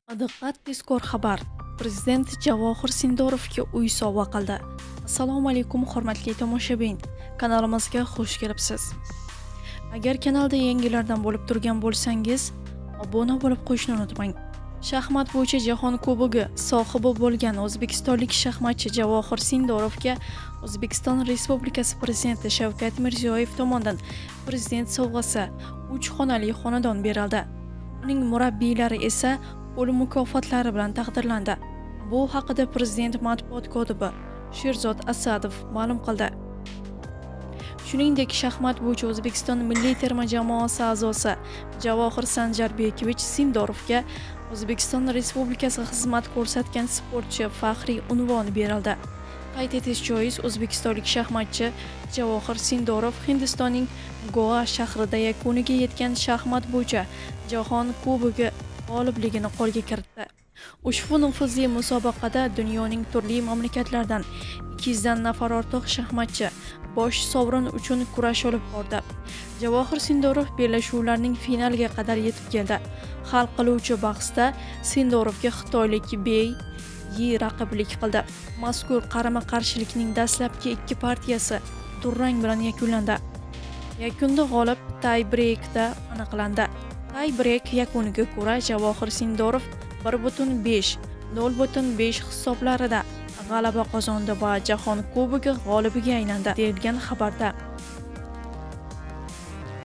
Diqqat, tezkor xabar. Prezident Javohir Sindorovga uy sovg'a qildi. Assalomu alaykum hurmatli tomoshabin. Kanalimizga xush kelibsiz. Agar kanalda yangilardan bo'lib turgan bo'lsangiz, obuna bo'lib qo'yishni unutmang. Shaxmat bo'yicha Jahon Kubogi sohibi bo'lgan o'zbekistonlik shaxmatchi Javohir Sindorovga O'zbekiston Respublikasi Prezidenti Shavkat Mirziyoyev tomonidan Prezident sovg'asi 3 xonali xonadon berildi. Uning murabbiylari esa pul mukofotlari bilan taqdirlandi. Bu haqida Prezident matbuot kotibi Sherzod Asadov ma'lum qildi. Shuningdek, shaxmat bo'yicha O'zbekiston milliy terma jamoasi a'zosi Javohir Sanjarbekevich Sindorovga O'zbekiston Respublikasi xizmat ko'rsatgan sportchi faxriy unvoni berildi. Qayd etish joiz, o'zbekistonlik shaxmatchi Javohir Sindorov Hindistonning Goa shahrida yakuniga yetgan shaxmat bo'yicha Jahon Kubogi g'olibligini qo'lga kiritdi. Ushbu nufuzli musobaqada dunyoning turli mamlakatlaridan 200 dan nafar ortiq shaxmatchi bosh sovrin uchun kurash olib bordi. Javohir Sindorov bellashuvlarning finaliga qadar yetib keldi. Hal qiluvchi bahsda Sindorovga xitoylik Bey Yi raqiblik qildi. Mazkur qarama-qarshilikning dastlabki ikki partiyasi durang bilan yakunlandi. Yakunda g'olib tay-breykda aniqlandi. Tay-breyk yakuniga ko'ra Javohir Sindorov 1.5, 0.5 hisoblarida g'alaba qozondi va Jahon Kubogi g'olibiga aylandi, deyilgan xabarda.